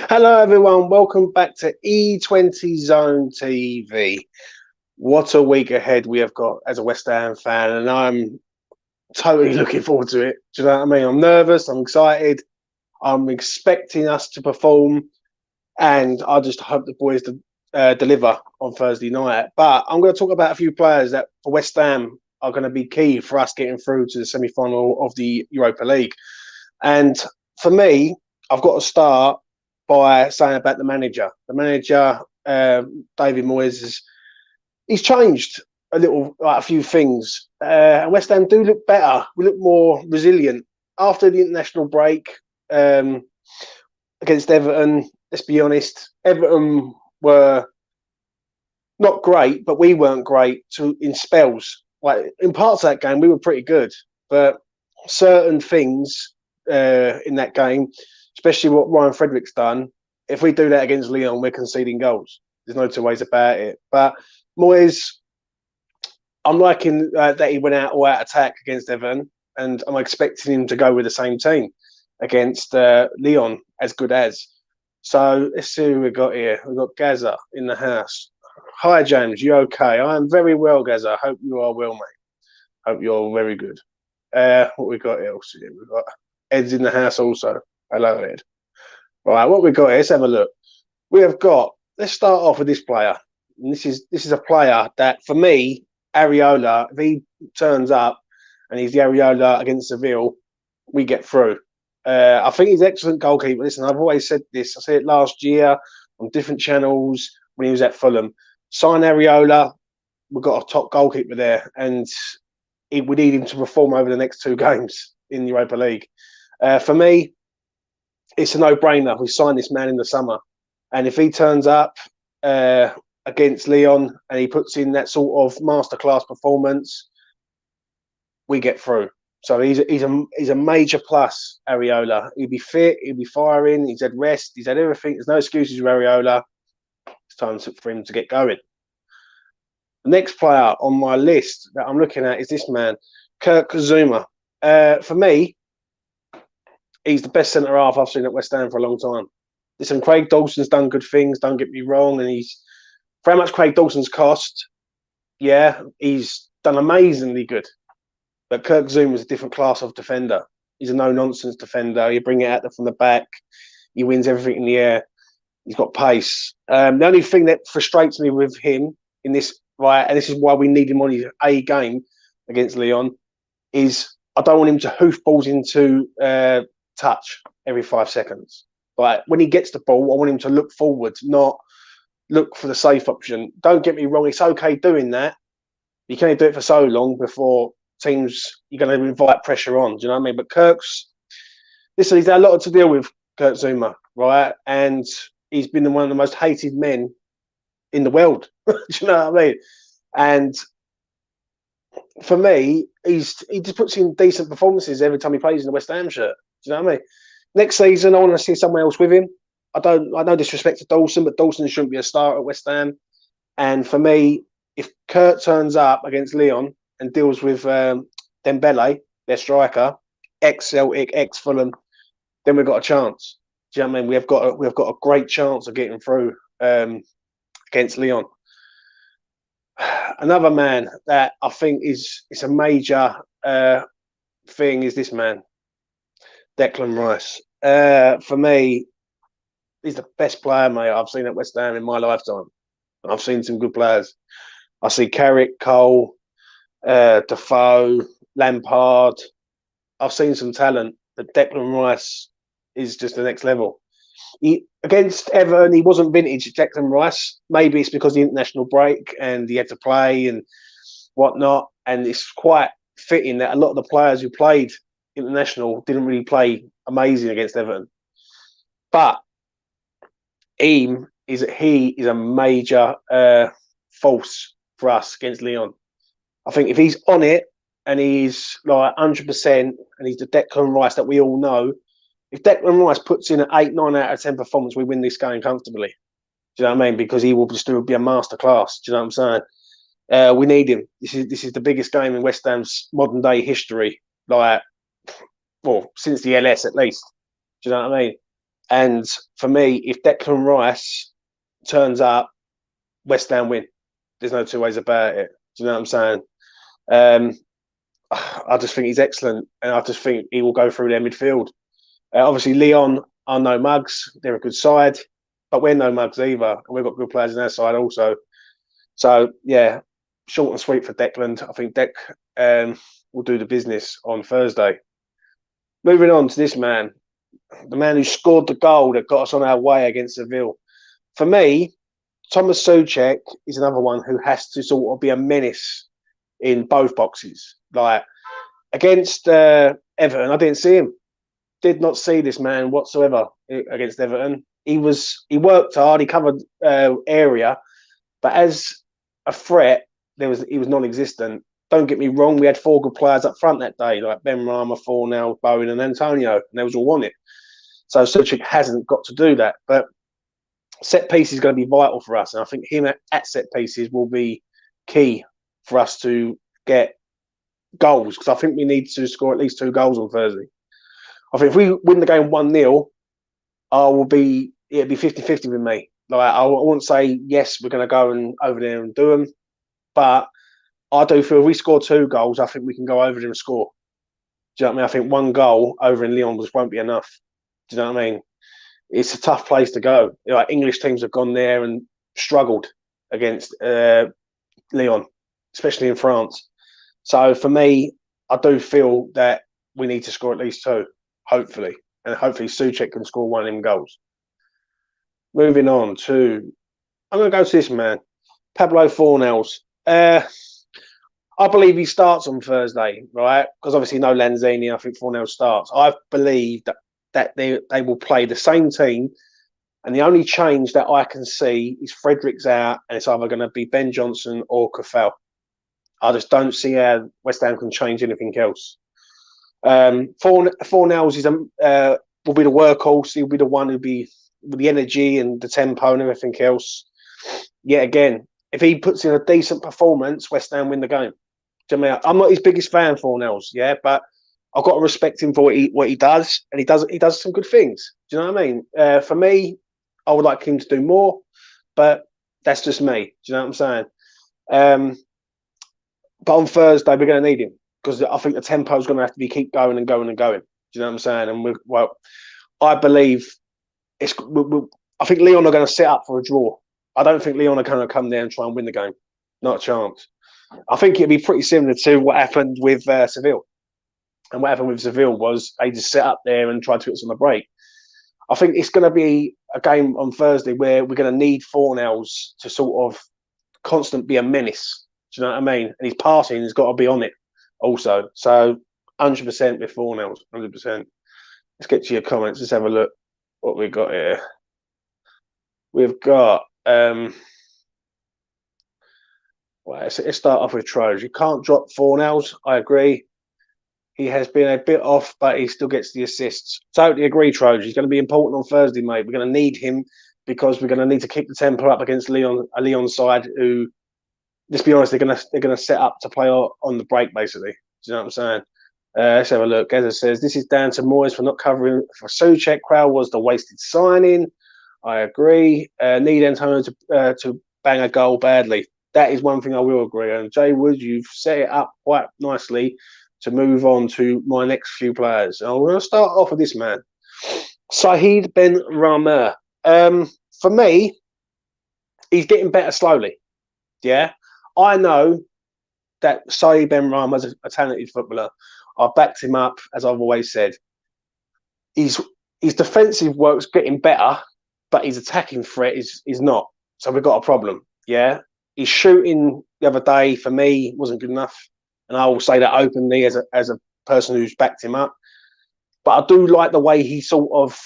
Hello, everyone. Welcome back to E20 Zone TV. What a week ahead we have got as a West Ham fan, and I'm totally looking forward to it. Do you know what I mean? I'm nervous, I'm excited, I'm expecting us to perform, and I just hope the boys deliver on Thursday night. But I'm going to talk about a few players that for West Ham are going to be key for us getting through to the semi final of the Europa League. And for me, I've got to start by saying about the manager. The manager, David Moyes, he's changed a little, like a few things. And West Ham do look better. We look more resilient after the international break against Everton. Let's be honest, Everton were not great, but we weren't great in spells. Like in parts of that game, we were pretty good, but certain things in that game, especially what Ryan Frederic's done. If we do that against Lyon, we're conceding goals. There's no two ways about it. But Moyes, I'm liking that he went out all out attack against Everton, and I'm expecting him to go with the same team against Lyon, as good as. So let's see who we've got here. We've got Gaza in the house. Hi, James. You okay? I am very well, Gaza. Hope you are well, mate. Hope you're very good. What we got else here? We've got Ed's in the house also. Hello, Ed. Right, what we got here? Let's have a look. We have got. Let's start off with this player. And this is a player that, for me, Areola. If he turns up and he's the Areola against Seville, we get through. I think he's an excellent goalkeeper. Listen, I've always said this. I said it last year on different channels when he was at Fulham. Sign Areola, we've got a top goalkeeper there, and we need him to perform over the next two games in the Europa League. For me, it's a no-brainer. We signed this man in the summer, and if he turns up against Lyon and he puts in that sort of masterclass performance, we get through. So he's a major plus, Areola. He'll be fit, he'll be firing, he's had rest, he's had everything. There's no excuses with Areola. It's time for him to get going. The next player on my list that I'm looking at is this man, Kirk Zuma. For me, he's the best centre half I've seen at West Ham for a long time. Listen, Craig Dawson's done good things, don't get me wrong, and he's for how much Craig Dawson's cost, yeah, he's done amazingly good. But Kirk Zuma's a different class of defender. He's a no-nonsense defender. You bring it out from the back. He wins everything in the air. He's got pace. The only thing that frustrates me with him in this, right, and this is why we need him on his A game against Lyon, is I don't want him to hoof balls into touch every 5 seconds. Like when he gets the ball, I want him to look forward, not look for the safe option. Don't get me wrong, it's okay doing that. You can only do it for so long before teams you're going to invite pressure on. Do you know what I mean? But he's had a lot to deal with, Kirk Zuma, right? And he's been one of the most hated men in the world. Do you know what I mean? And for me, he just puts in decent performances every time he plays in the West Ham shirt. Do you know what I mean? Next season, I want to see someone else with him. I no disrespect to Dawson, but Dawson shouldn't be a starter at West Ham. And for me, if Kurt turns up against Lyon and deals with Dembele, their striker, ex-Celtic, ex-Fulham, then we've got a chance. Do you know what I mean? We've got a great chance of getting through against Lyon. Another man that I think is a major thing is this man, Declan Rice. For me, he's the best player, mate, I've seen at West Ham in my lifetime. And I've seen some good players. I see Carrick, Cole, Defoe, Lampard. I've seen some talent, but Declan Rice is just the next level. Against Everton, he wasn't vintage Declan Rice. Maybe it's because of the international break and he had to play and whatnot. And it's quite fitting that a lot of the players who played international didn't really play amazing against Everton. But he is a major force for us against Lyon. I think if he's on it and he's like 100% and he's the Declan Rice that we all know, if Declan Rice puts in an 8, 9 out of 10 performance, we win this game comfortably. Do you know what I mean? Because he will just be a masterclass. Do you know what I'm saying? We need him. This is the biggest game in West Ham's modern day history. Like, well, since the LS at least. Do you know what I mean? And for me, if Declan Rice turns up, West Ham win. There's no two ways about it. Do you know what I'm saying? Um, I just think he's excellent, and I just think he will go through their midfield. Obviously, Lyon are no mugs. They're a good side, but we're no mugs either, and we've got good players in our side also. So, yeah, short and sweet for Declan. I think Dec will do the business on Thursday. Moving on to this man, the man who scored the goal that got us on our way against Seville. For me, Thomas Souček is another one who has to sort of be a menace in both boxes. Like against Everton, I didn't see him. Did not see this man whatsoever against Everton. He worked hard. He covered area, but as a threat, he was non-existent. Don't get me wrong. We had 4 good players up front that day, like Benrahma, Fornals, Bowen, and Antonio, and they was all on it. So Souček hasn't got to do that, but set piece is going to be vital for us, and I think him at set pieces will be key for us to get goals, because I think we need to score at least 2 goals on Thursday. I think if we win the game 1-0, it'll be 50-50 with me. Like I won't say yes, we're going to go and over there and do them, but I do feel if we score 2 goals, I think we can go over there and score. Do you know what I mean? I think 1 goal over in Lyon just won't be enough. Do you know what I mean? It's a tough place to go. Like English teams have gone there and struggled against Lyon, especially in France. So for me, I do feel that we need to score at least 2, hopefully, and hopefully Souček can score 1 of them goals. Moving on to, I'm going to go to this man, Pablo Fornals. I believe he starts on Thursday, right? Because obviously no Lanzini. I think Fornals starts. I believe that they will play the same team, and the only change that I can see is Frederick's out, and it's either going to be Ben Johnson or Kafel. I just don't see how West Ham can change anything else. Fornals will be the workhorse. He'll be the one who'll be with the energy and the tempo and everything else. Yet again, if he puts in a decent performance, West Ham win the game. Do you know what I mean? I'm not his biggest fan, Fornals, yeah, but I've got to respect him for what he does, and he does some good things. Do you know what I mean? For me, I would like him to do more, but that's just me. Do you know what I'm saying? But on Thursday, we're going to need him, because I think the tempo is going to have to be keep going and going and going. Do you know what I'm saying? And I believe I think Lyon are going to set up for a draw. I don't think Lyon are going to come there and try and win the game. Not a chance. I think it'd be pretty similar to what happened with Seville. And what happened with Seville was they just set up there and tried to get us on the break. I think it's going to be a game on Thursday where we're going to need Fornals to sort of constant be a menace. Do you know what I mean? And his passing has got to be on it also. So 100% with Fornals, 100%. Let's get to your comments. Let's have a look what we've got here. We've got let's start off with Trojan. You can't drop Fornals. I agree. He has been a bit off, but he still gets the assists. Totally agree, Trojan. He's going to be important on Thursday, mate. We're going to need him because we're going to need to keep the tempo up against Lyon, a Lyon side who, let's be honest, they're going to set up to play on the break, basically. Do you know what I'm saying? Let's have a look. Geza says, this is down to Moyes for not covering for Souček. Crowd was the wasted signing. I agree. Need Antonio to bang a goal badly. That is one thing I will agree on. Jay Wood, you've set it up quite nicely to move on to my next few players. I'm going to start off with this man, Saïd Benrahma. For me, he's getting better slowly. Yeah, I know that Saïd Benrahma is a talented footballer. I backed him up, as I've always said. His defensive work's getting better, but his attacking threat is not. So we've got a problem. Yeah, his shooting the other day for me wasn't good enough, and I will say that openly as a person who's backed him up. But I do like the way he sort of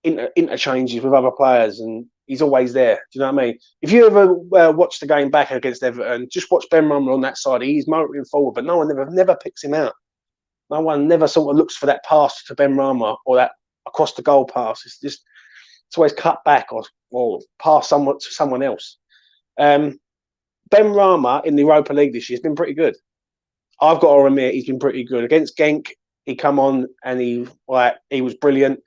interchanges with other players, and he's always there. Do you know what I mean? If you ever watch the game back against Everton, just watch Benrahma on that side. He's motoring forward, but no one never picks him out. No one never sort of looks for that pass to Benrahma or that across the goal pass. It's always cut back or pass to someone else. Benrahma in the Europa League this year has been pretty good. I've got to admit he's been pretty good. Against Genk, he come on and he was brilliant.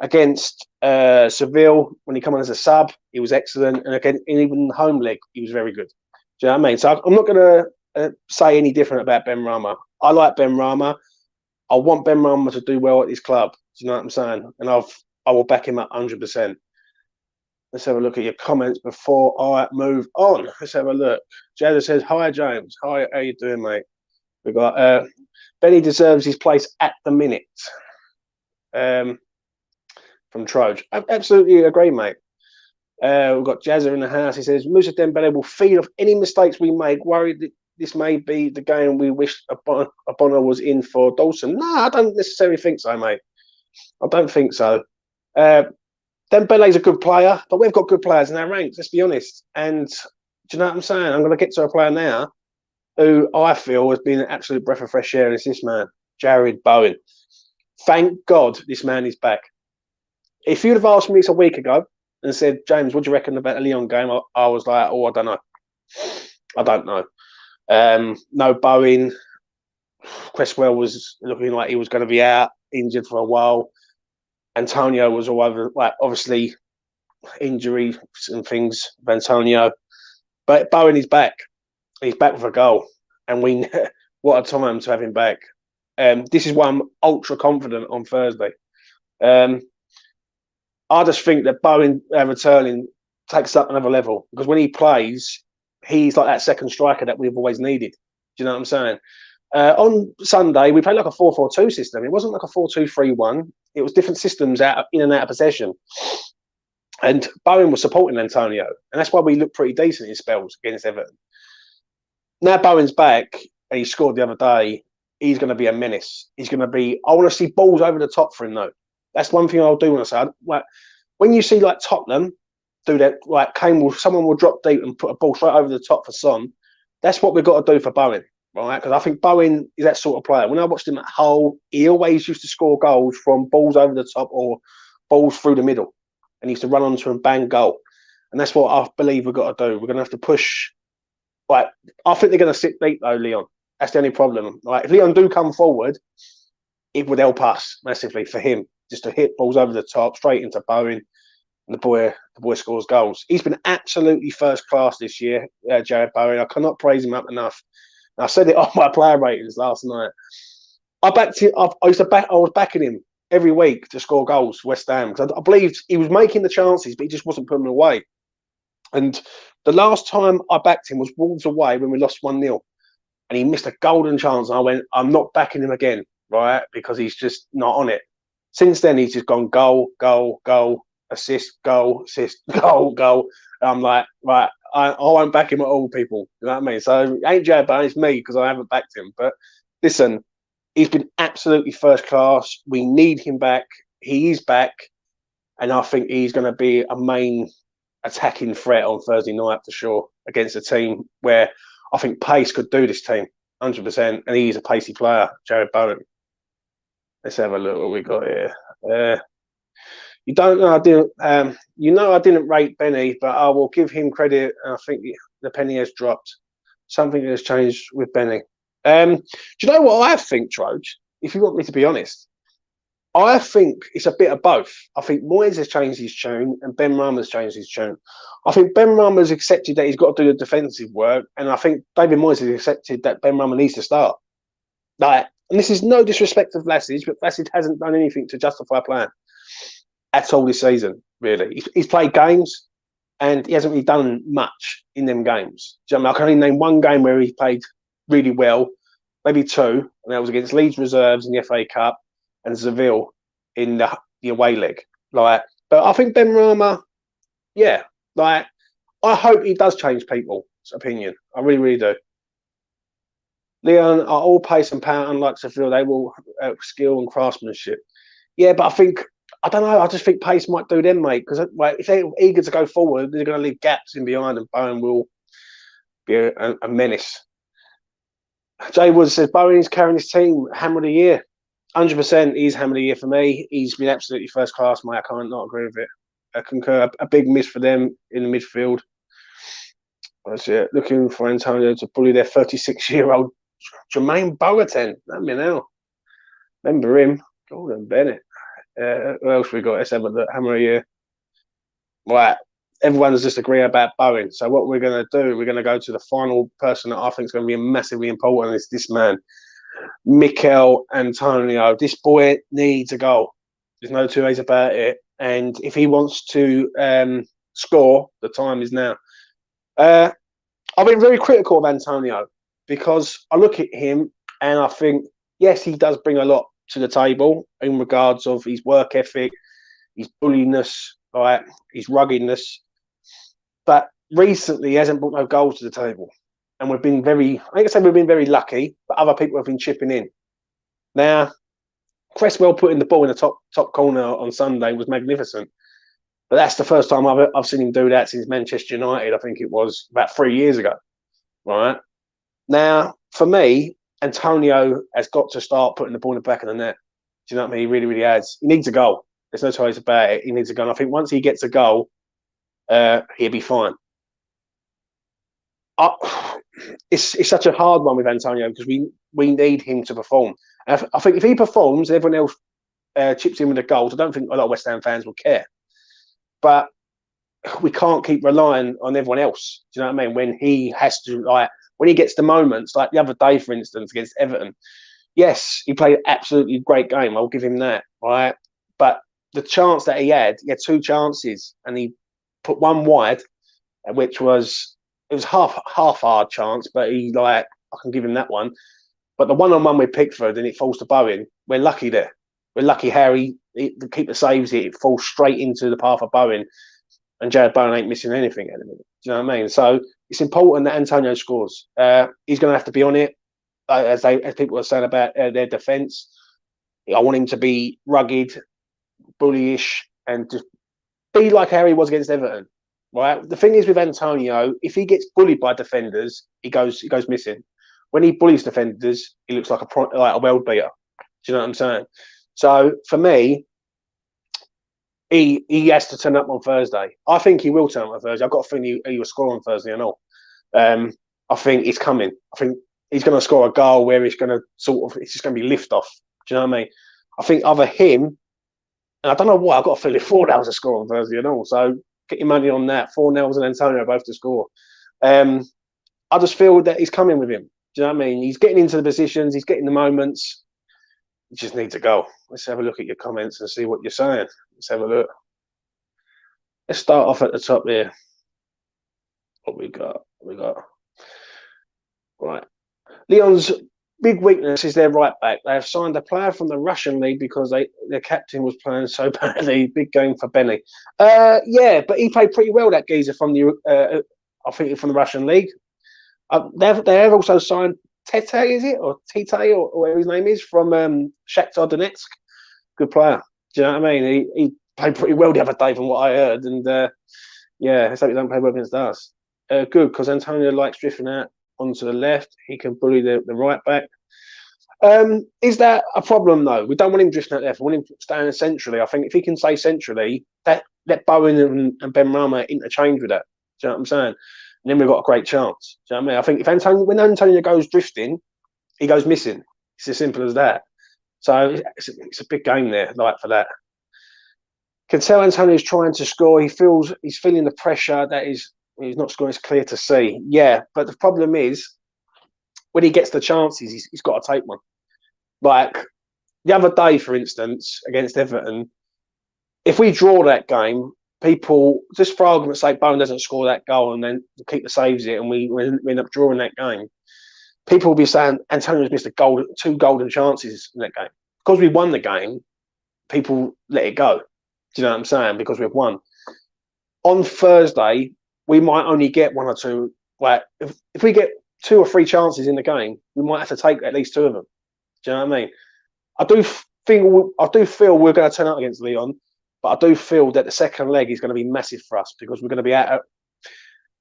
Against Seville, when he came on as a sub, he was excellent. And again, even the home leg, he was very good. Do you know what I mean? So I'm not going to say any different about Benrahma. I like Benrahma. I want Benrahma to do well at his club. Do you know what I'm saying? And I will back him up 100%. Let's have a look at your comments before I move on. Let's have a look. Jada says, "Hi, James. Hi, how you doing, mate?" We got Benny deserves his place at the minute. From Troj. I absolutely agree, mate. We've got Jazza in the house. He says, Musa Dembele will feed off any mistakes we make. Worried that this may be the game we wish Abona was in for Dawson. No, I don't necessarily think so, mate. I don't think so. Dembele's a good player, but we've got good players in our ranks, let's be honest. And do you know what I'm saying? I'm going to get to a player now who I feel has been an absolute breath of fresh air, and it's this man, Jared Bowen. Thank God this man is back. If you'd have asked me this a week ago and said, James, what do you reckon about the Lyon game? I was like, I don't know. I don't know. No Bowen. Cresswell was looking like he was going to be out, injured for a while. Antonio was all over, like, obviously injuries and things of Antonio. But Bowen is back. He's back with a goal. And what a time to have him back. This is why I'm ultra confident on Thursday. I just think that Bowen returning takes up another level, because when he plays, he's like that second striker that we've always needed. Do you know what I'm saying? On Sunday, we played like a 4-4-2 system. It wasn't like a 4-2-3-1. It was different systems in and out of possession. And Bowen was supporting Antonio. And that's why we looked pretty decent in spells against Everton. Now Bowen's back and he scored the other day. He's going to be a menace. He's going to be, I want to see balls over the top for him, though. That's one thing I'll do want to say. Like, when you see like Tottenham do that, like someone will drop deep and put a ball straight over the top for Son. That's what we've got to do for Bowen, right? Because I think Bowen is that sort of player. When I watched him at Hull, he always used to score goals from balls over the top or balls through the middle, and he used to run onto and bang goal. And that's what I believe we've got to do. We're going to have to push. Like, I think they're going to sit deep though, Lyon. That's the only problem. Like, if Lyon do come forward, it would help us massively for him just to hit balls over the top, straight into Bowen, and the boy scores goals. He's been absolutely first class this year, Jared Bowen. I cannot praise him up enough. And I said it on my player ratings last night. I backed him. I was backing him every week to score goals for West Ham, because I believed he was making the chances, but he just wasn't putting them away. And the last time I backed him was Wolves away when we lost 1-0. And he missed a golden chance. And I went, I'm not backing him again, right? Because he's just not on it. Since then, he's just gone goal, goal, goal, assist, goal, goal. And I'm like, right, I won't back him at all, people. You know what I mean? So it ain't Jared Bowen, it's me, because I haven't backed him. But listen, he's been absolutely first class. We need him back. He is back. And I think he's going to be a main attacking threat on Thursday night for sure, against a team where I think pace could do this team 100%, and he's a pacey player, Jared Bowen. Let's have a look what we got here. You don't know I didn't. I didn't rate Benny, but I will give him credit. I think the penny has dropped. Something has changed with Benny. Do you know what I think, Troj? If you want me to be honest, I think it's a bit of both. I think Moyes has changed his tune and Benrahma's changed his tune. I think Benrahma's accepted that he's got to do the defensive work, and I think David Moyes has accepted that Benrahma needs to start. Like, and this is no disrespect of Lassage, but Lassage hasn't done anything to justify playing at all this season, really. He's played games and he hasn't really done much in them games. Do you know what I mean? I can only name one game where he played really well, maybe two, and that was against Leeds Reserves in the FA Cup and Seville in the away leg. Like, but I think Benrahma, yeah, like, I hope he does change people's opinion. I really, really do. Lyon are all pace and power, unlike Seville. They will skill and craftsmanship. Yeah, but I don't know. I just think pace might do them, mate. Because if they're eager to go forward, they're going to leave gaps in behind, and Bowen will be a menace. Jay Woods says Bowen is carrying his team hammer of the year. 100%, he's hammer of the year for me. He's been absolutely first class, mate. I can't not agree with it. I concur. A big miss for them in the midfield. That's it. Looking for Antonio to bully their 36-year-old Jermaine Boateng. Let me know. Remember him, Gordon Bennett. Who else we got? Let's have a look. How many here? Right. Everyone's just agreeing about Bowen. So what we're going to do, we're going to go to the final person that I think is going to be massively important. Is this man, Mikel Antonio. This boy needs a goal. There's no two ways about it. And if he wants to score, the time is now. I've been very critical of Antonio because I look at him and I think, yes, he does bring a lot to the table in regards of his work ethic, his bulliness, right, his ruggedness. But recently, he hasn't brought no goals to the table. And we've been we've been very lucky, but other people have been chipping in. Now, Cresswell putting the ball in the top corner on Sunday was magnificent. But that's the first time I've seen him do that since Manchester United. I think it was about 3 years ago. Right now, for me, Antonio has got to start putting the ball in the back of the net. Do you know what I mean? He really, really has. He needs a goal. There's no two ways about it. He needs a goal. And I think once he gets a goal, he'll be fine. It's such a hard one with Antonio because we need him to perform. And I think if he performs, everyone else chips in with the goals. I don't think a lot of West Ham fans will care. But we can't keep relying on everyone else. Do you know what I mean? When he has to, when he gets the moments, like the other day, for instance, against Everton. Yes, he played an absolutely great game. I'll give him that, right? But the chance that he had 2 chances, and he put one wide, which was half hard chance, but I can give him that one. But the one-on-one with Pickford and it falls to Bowen, we're lucky there. We're lucky Harry, the keeper saves it. It falls straight into the path of Bowen, and Jared Bowen ain't missing anything at the minute. Do you know what I mean? So it's important that Antonio scores. He's going to have to be on it, as people are saying about their defence. I want him to be rugged, bullyish, and just be like Harry was against Everton. Right. The thing is with Antonio, if he gets bullied by defenders, he goes missing. When he bullies defenders, he looks like a world beater. Do you know what I'm saying? So for me, he has to turn up on Thursday. I think he will turn up on Thursday. I've got a feeling he will score on Thursday and all. I think he's coming. I think he's going to score a goal where it's going to it's just going to be lift off. Do you know what I mean? I think either him, and I don't know why, I've got a feeling Fornals will score on Thursday and all. So get your money on that. Fornals and Antonio both to score. I just feel that he's coming with him. Do you know what I mean? He's getting into the positions. He's getting the moments. He just needs a goal. Let's have a look at your comments and see what you're saying. Let's have a look. Let's start off at the top there. What we got? Right. Lyon's big weakness is their right back. They have signed a player from the Russian league because their captain was playing so badly. Big game for Benny. Yeah, but he played pretty well, that geezer from the I think from the Russian league. They have also signed Tete, is it, or Tite, or whatever his name is, from Shakhtar Donetsk. Good player. Do you know what I mean? He played pretty well the other day, from what I heard. And yeah, let's hope he don't play well against us. Good, because Antonio likes drifting out onto the left. He can bully the right back. Is that a problem, though? We don't want him drifting out left. We want him staying centrally. I think if he can stay centrally, let Bowen and Benrahma interchange with that. Do you know what I'm saying? And then we've got a great chance. Do you know what I mean? I think when Antonio goes drifting, he goes missing. It's as simple as that. So it's a big game there, for that. Can tell Antonio's trying to score. He's feeling the pressure that he's not scoring. It's clear to see. Yeah, but the problem is when he gets the chances, he's got to take one. Like the other day, for instance, against Everton, if we draw that game, people, just for argument's sake, Bowen doesn't score that goal and then the keeper saves it and we end up drawing that game, people will be saying Antonio's missed 2 golden chances in that game. Because we won the game, people let it go. Do you know what I'm saying? Because we've won. On Thursday, we might only get 1 or 2. Like if we get 2 or 3 chances in the game, we might have to take at least 2 of them. Do you know what I mean? I do feel we're going to turn up against Lyon. But I do feel that the second leg is going to be massive for us because we're going to be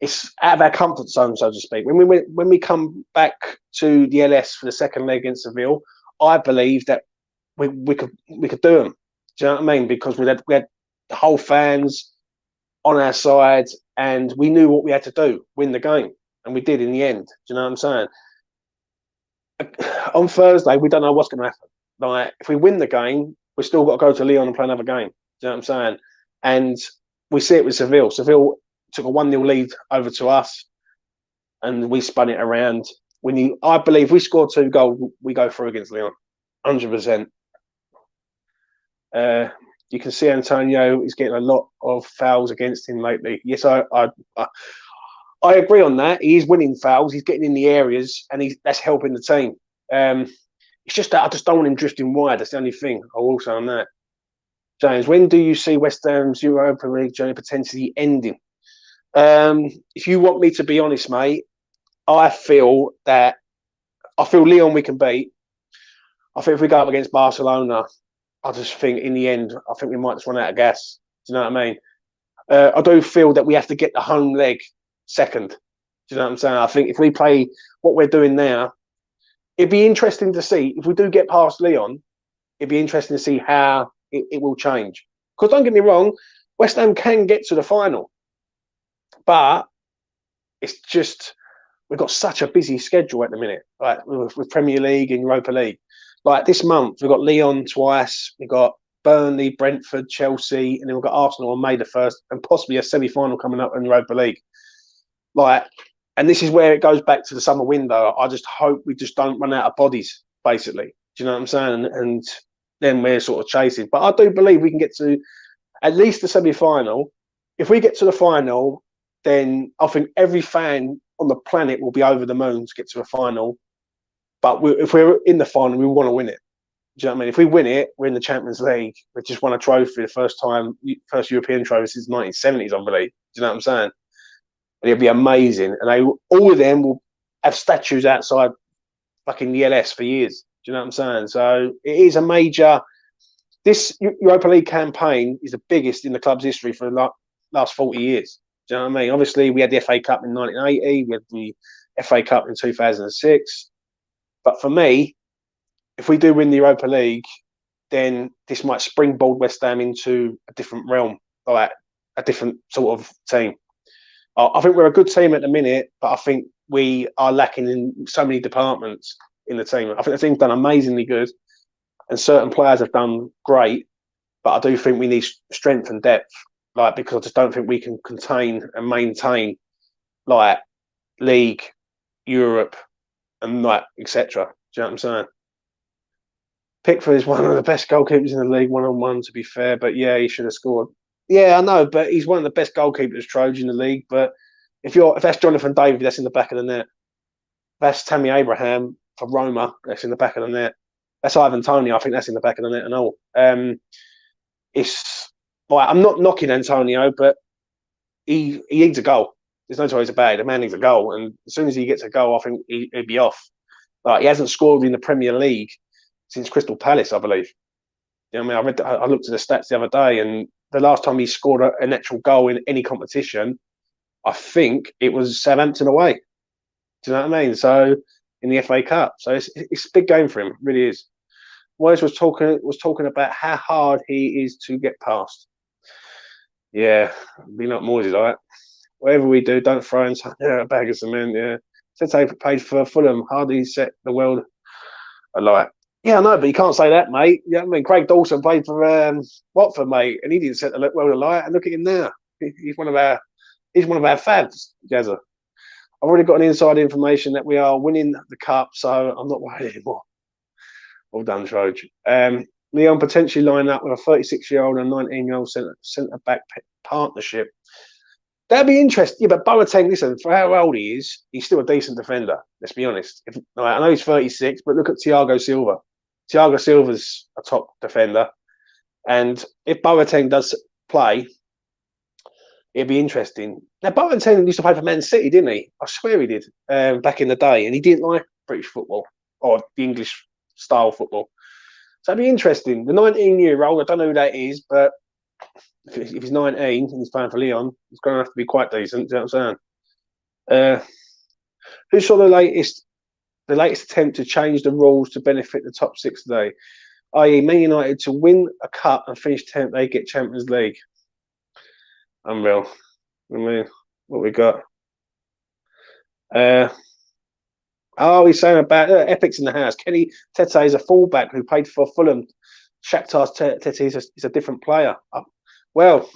it's out of our comfort zone, so to speak. When we come back to the LS for the second leg against Seville, I believe that we could do them. Do you know what I mean? Because we had the whole fans on our side, and we knew what we had to do, win the game, and we did in the end. Do you know what I'm saying? On Thursday, we don't know what's going to happen. Like if we win the game, we've still got to go to Lyon and play another game. Do you know what I'm saying? And we see it with Seville. Seville took a 1-0 lead over to us, and we spun it around. I believe we score 2 goals, we go through against Lyon, 100%. You can see Antonio is getting a lot of fouls against him lately. Yes, I agree on that. He is winning fouls. He's getting in the areas, and that's helping the team. It's just that I just don't want him drifting wide. That's the only thing I will say on that. James, when do you see West Ham's Europa League journey potentially ending? If you want me to be honest, mate, I feel Lyon we can beat. I think if we go up against Barcelona, I just think in the end, I think we might just run out of gas. Do you know what I mean? I do feel that we have to get the home leg second. Do you know what I'm saying? I think if we play what we're doing now, it'd be interesting to see if we do get past Lyon. It'd be interesting to see how it will change. Because don't get me wrong, West Ham can get to the final, but it's just we've got such a busy schedule at the minute, like with Premier League and Europa League. Like this month, we've got Lyon twice, we've got Burnley, Brentford, Chelsea, and then we've got Arsenal on May the 1st, and possibly a semi-final coming up in Europa League. Like, and this is where it goes back to the summer window. I just hope we just don't run out of bodies, basically. Do you know what I'm saying? And then we're sort of chasing. But I do believe we can get to at least the semi-final. If we get to the final, then I think every fan on the planet will be over the moon to get to the final. But if we're in the final, we want to win it. Do you know what I mean? If we win it, we're in the Champions League. We just won a trophy, the first European trophy since the 1970s, I believe. Do you know what I'm saying? And it'll be amazing. And all of them will have statues outside fucking the LS for years. Do you know what I'm saying? So it is a major. This Europa League campaign is the biggest in the club's history for the last 40 years. Do you know what I mean? Obviously, we had the FA Cup in 1980. We had the FA Cup in 2006. But for me, if we do win the Europa League, then this might springboard West Ham into a different realm, like a different sort of team. I think we're a good team at the minute, but I think we are lacking in so many departments in the team. I think the team's done amazingly good, and certain players have done great, but I do think we need strength and depth, like because I just don't think we can contain and maintain like League, Europe, and like etc. Do you know what I'm saying? Pickford is one of the best goalkeepers in the league, 1-on-1, to be fair. But yeah, he should have scored. Yeah, I know, but he's one of the best goalkeepers, Trojan, in the league. But if that's Jonathan David, that's in the back of the net. That's Tammy Abraham for Roma, that's in the back of the net. That's Ivan Toney, I think that's in the back of the net and all. It's like I'm not knocking Antonio, but he needs a goal. There's no two ways about it. The man needs a goal, and as soon as he gets a goal, I think he'd be off. Like he hasn't scored in the Premier League since Crystal Palace, I believe. You know what I mean? I looked at the stats the other day, and the last time he scored an actual goal in any competition, I think it was Southampton away. Do you know what I mean? So in the FA Cup, so it's a big game for him. It really is. Wise was talking about how hard he is to get past. Yeah, be not Moyes, all right. Whatever we do, don't throw in a bag of cement. Yeah, Tete played for Fulham, hardly set the world alight. Yeah, I know, but you can't say that, mate. You know what I mean? Craig Dawson played for Watford, mate, and he didn't set the world alight. And look at him now. He's one of our fads, Jazza. I've already got an inside information that we are winning the cup, so I'm not worried anymore. Well done, Troj. Lyon potentially line up with a 36-year-old and a 19-year-old centre-back partnership. That'd be interesting. Yeah, but Boateng, listen, for how old he is, he's still a decent defender. Let's be honest. I know he's 36, but look at Thiago Silva. Thiago Silva's a top defender. And if Boateng does play, it'd be interesting. Now, Boateng used to play for Man City, didn't he? I swear he did, back in the day. And he didn't like British football or the English-style football. So it'd be interesting. The 19-year-old, I don't know who that is, but if he's 19 and he's playing for Lyon, he's going to have to be quite decent. Do you know what I'm saying? Who saw the latest attempt to change the rules to benefit the top six today? I.e., Man United to win a cup and finish 10th, they get Champions League. Unreal. I mean, what we got? He's saying about Epic's in the house. Kenny Tete is a fullback who played for Fulham Shakhtar's Tete is a different player. Well,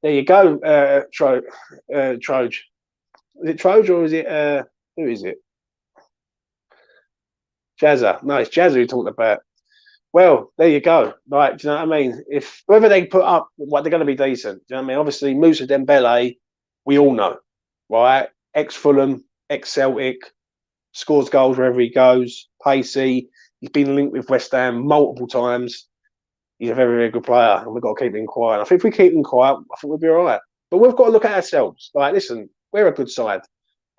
there you go, Troj. Is it Troj or is it who is it? Jazza. No, it's Jazza who talked about. Well, there you go. Right, do you know what I mean? If whether they put up, they're going to be decent. Do you know what I mean? Obviously, Moussa Dembele, we all know, right? Ex Fulham, ex Celtic, scores goals wherever he goes. Pacey. He's been linked with West Ham multiple times. He's a very, very good player, and we've got to keep him quiet. I think if we keep him quiet, I think we'll be all right. But we've got to look at ourselves. Like, listen, we're a good side,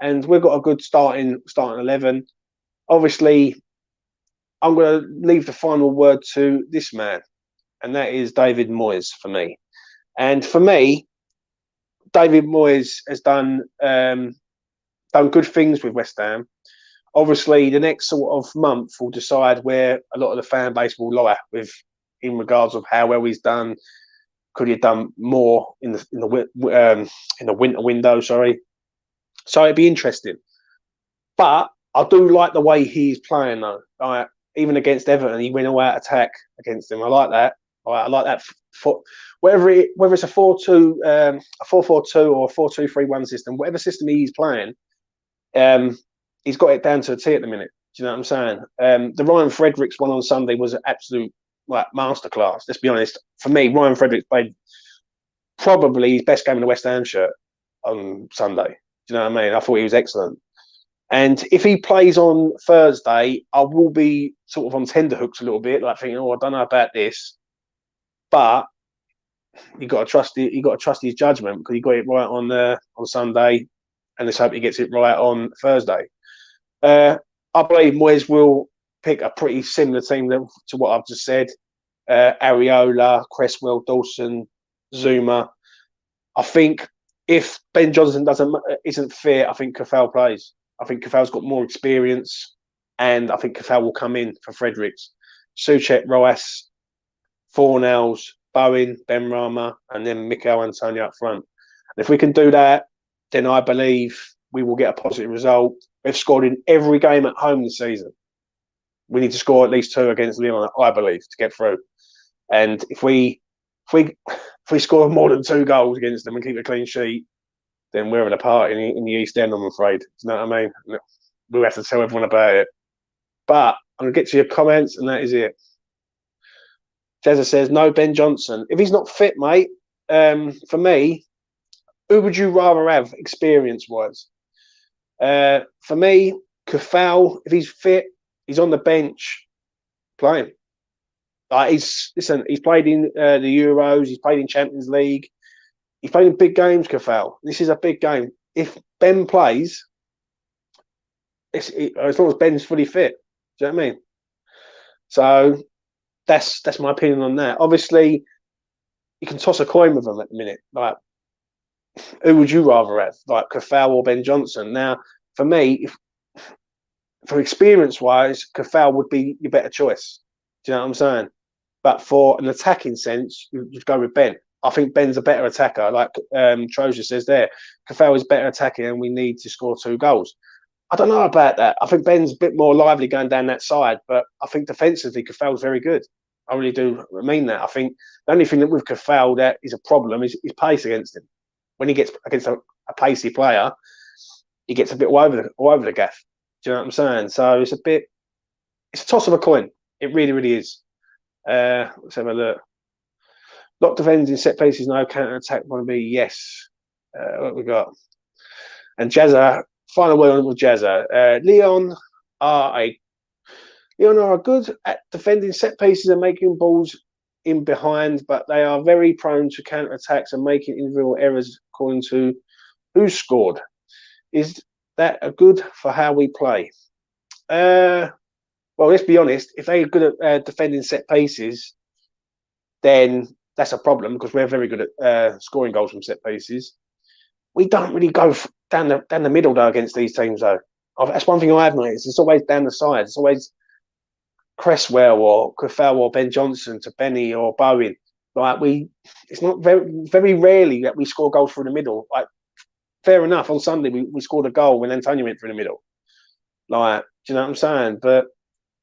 and we've got a good starting 11. Obviously, I'm going to leave the final word to this man, and that is David Moyes for me. And for me, David Moyes has done good things with West Ham. Obviously, the next sort of month will decide where a lot of the fan base will lie with in regards of how well he's done. Could he have done more in the winter window? Sorry, so it'd be interesting. But I do like the way he's playing though. Even against Everton, he went all out attack against them. I like that. I like that. Whether it's a 4-2, a 4-4-2, or a 4-2-3-1 system, whatever system he's playing, he's got it down to a T at the minute. Do you know what I'm saying? The Ryan Fredericks one on Sunday was an absolute masterclass. Let's be honest. For me, Ryan Fredericks played probably his best game in the West Ham shirt on Sunday. Do you know what I mean? I thought he was excellent. And if he plays on Thursday, I will be sort of on tenterhooks a little bit, like thinking, "Oh, I don't know about this," but you got to trust his judgment because he got it right on Sunday, and let's hope he gets it right on Thursday. I believe Moyes will pick a pretty similar team to what I've just said. Areola, Cresswell, Dawson, Zuma. I think if Ben Johnson isn't fit, I think Cathal plays. I think Cafal's got more experience, and I think Cafal will come in for Fredericks. Soucek, Rice, Fornals, Bowen, Benrahma, and then Mikel Antonio up front. And if we can do that, then I believe we will get a positive result. We've scored in every game at home this season. We need to score at least 2 against Lyon, I believe, to get through. And if we score more than 2 goals against them and keep a clean sheet, then we're at a party in the East End, I'm afraid. Do you know what I mean? We'll have to tell everyone about it. But I'm going to get to your comments, and that is it. Jezza says, no Ben Johnson. If he's not fit, mate, for me, who would you rather have experience-wise? For me, Cafal, if he's fit, he's on the bench playing. He's played in the Euros, he's played in Champions League, he's played in big games, Cafal. This is a big game. If Ben plays, as long as Ben's fully fit, do you know what I mean? So that's my opinion on that. Obviously, you can toss a coin with them at the minute. Like, who would you rather have, like Cafal or Ben Johnson? Now, for me, for experience-wise, Cafal would be your better choice. Do you know what I'm saying? But for an attacking sense, you'd go with Ben. I think Ben's a better attacker. Like Troja says there, Cafal is better attacking and we need to score 2 goals. I don't know about that. I think Ben's a bit more lively going down that side, but I think defensively, Cafal's very good. I really do mean that. I think the only thing that with Cafal that is a problem is his pace against him. When he gets against a pacey player, he gets a bit all over the gaff. Do you know what I'm saying? So it's a toss of a coin. It really, really is. Let's have a look. Lock defenders in set pieces, no counter attack. Want to be yes. What we got? And Jazza. Final word on with Jazza. Lyon are good at defending set pieces and making balls in behind, but they are very prone to counter attacks and making individual errors. According to who scored, is that a good for how we play? Well, let's be honest. If they're good at defending set pieces, then that's a problem because we're very good at scoring goals from set pieces. We don't really go down the middle though against these teams though. That's one thing I have noticed. It's always down the sides. It's always Cresswell or Cafal or Ben Johnson to Benny or Bowen. Like it's not very rarely that we score goals through the middle. Like fair enough, on Sunday we scored a goal when Antonio went through the middle. Like, do you know what I'm saying? But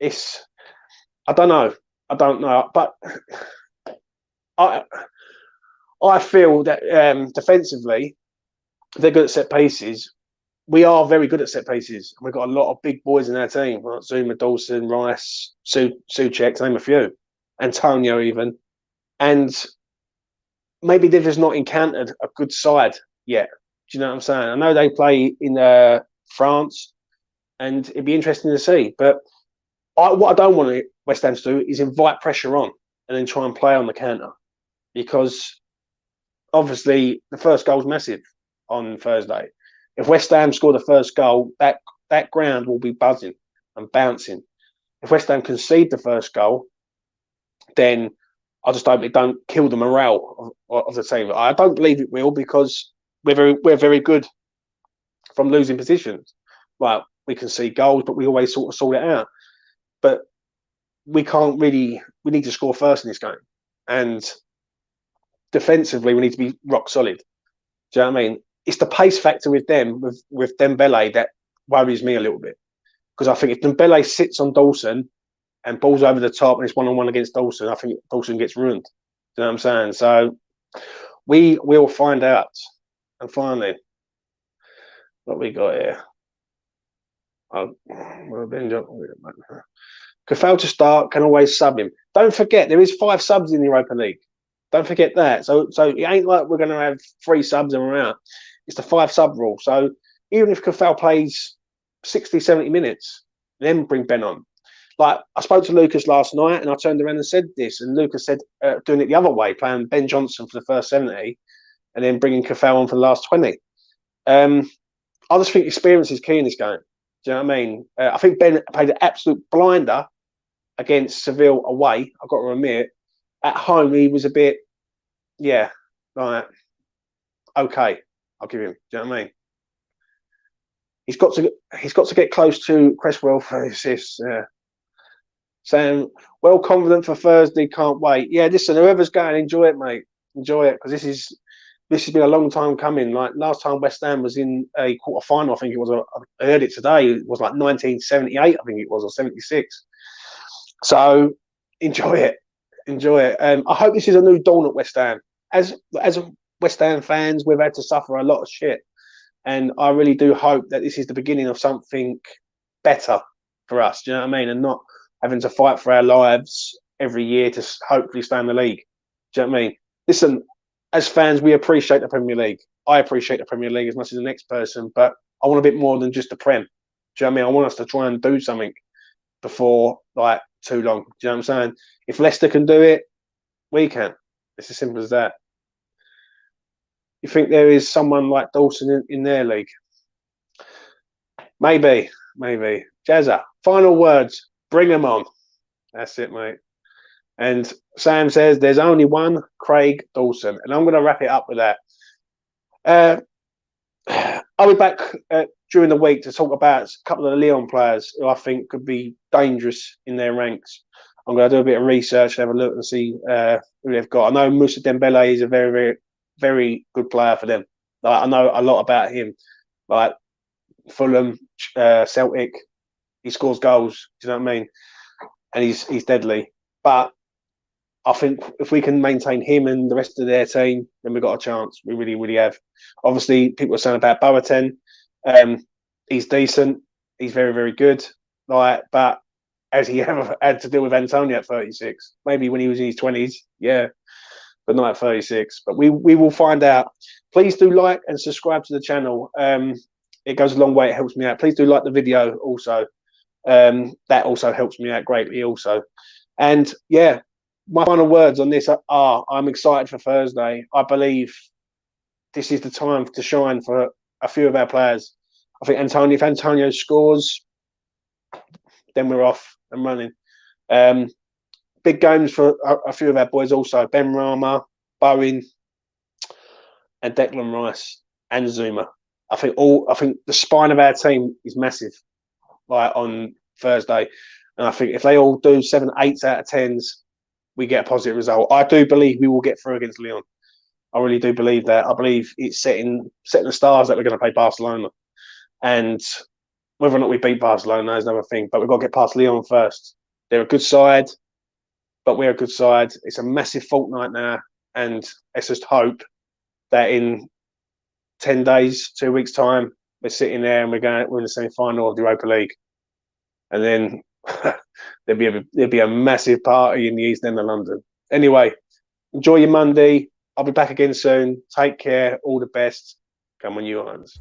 I don't know. I don't know, but I I feel that defensively they're good at set pieces. We are very good at set pieces. We've got a lot of big boys in our team, like Zuma, Dawson, Rice, Suchek, to name a few, Antonio even, and maybe they've just not encountered a good side yet. Do you know what I'm saying? I know they play in France, and it'd be interesting to see. But what I don't want West Ham to do is invite pressure on and then try and play on the counter, because obviously the first goal is massive on Thursday. If West Ham score the first goal, that ground will be buzzing and bouncing. If West Ham concede the first goal, then I just hope it don't kill the morale of the team. I don't believe it will, because we're very good from losing positions. Well, we can see goals, but we always sort of sort it out. But we can't really. We need to score first in this game, and defensively we need to be rock solid. Do you know what I mean? It's the pace factor with them, with Dembele, that worries me a little bit, because I think if Dembele sits on Dawson and balls over the top and it's 1-on-1 against Dawson, I think Dawson gets ruined. Do you know what I'm saying? So we will find out. And finally, what we got here? Kafel to start, can always sub him. Don't forget, there is 5 subs in the Europa League. Don't forget that. So it ain't like we're going to have 3 subs and we're out. It's the 5 sub rule. So even if Kafel plays 60, 70 minutes, then bring Ben on. Like, I spoke to Lucas last night and I turned around and said this, and Lucas said doing it the other way, playing Ben Johnson for the first 70 and then bringing Kafel on for the last 20. I just think experience is key in this game. Do you know what I mean? I think Ben played an absolute blinder against Seville away. I've got to admit, at home he was a bit, like, okay, I'll give him. Do you know what I mean? He's got to get close to Cresswell for assists. Yeah. Saying, well, confident for Thursday, can't wait. Yeah, listen, whoever's going, enjoy it, mate. Enjoy it, because this has been a long time coming. Like, last time West Ham was in a quarter final, I think it was. I heard it today. It was like 1978, I think it was, or 76. So enjoy it. I hope this is a new dawn at West Ham. As West Ham fans, we've had to suffer a lot of shit, and I really do hope that this is the beginning of something better for us. Do you know what I mean? And not having to fight for our lives every year to hopefully stay in the league. Do you know what I mean? Listen, as fans, we appreciate the Premier League. I appreciate the Premier League as much as the next person, but I want a bit more than just the Prem. Do you know what I mean? I want us to try and do something before, like, too long. Do you know what I'm saying? If Leicester can do it, we can. It's as simple as that. You think there is someone like Dawson in their league? Maybe. Jazza, final words. Bring them on. That's it, mate. And Sam says there's only one Craig Dawson. And I'm going to wrap it up with that. I'll be back during the week to talk about a couple of the Lyon players who I think could be dangerous in their ranks. I'm going to do a bit of research and have a look and see who they've got. I know Moussa Dembele is a very, very, very good player for them. Like, I know a lot about him. Like, Fulham, Celtic, he scores goals. Do you know what I mean? And he's deadly. But I think if we can maintain him and the rest of their team, then we've got a chance. We really, really have. Obviously, people are saying about Bowen. He's decent. He's very, very good. Like, but has he ever had to deal with Antonio at 36? Maybe when he was in his 20s, yeah, but not at 36. But we will find out. Please do like and subscribe to the channel. It goes a long way. It helps me out. Please do like the video also. That also helps me out greatly also. And yeah, my final words on this are I'm excited for Thursday. I believe this is the time to shine for a few of our players. I think if Antonio scores, then we're off and running. Big games for a few of our boys also. Benrahma, Bowen, and Declan Rice and Zuma. I think the spine of our team is massive, like, on Thursday. And I think if they all do 7, 8 out of 10s, we get a positive result. I do believe we will get through against Lyon. I really do believe that. I believe it's setting the stars that we're going to play Barcelona. And whether or not we beat Barcelona is another thing. But we've got to get past Lyon first. They're a good side. but we're a good side. It's a massive fortnight now, and let's just hope that in 10 days, 2 weeks' time, we're sitting there and we're in the semi-final of the Europa League, and then there'll be a massive party in the East End of London. Anyway, enjoy your Monday. I'll be back again soon. Take care. All the best. Come on, you Irons.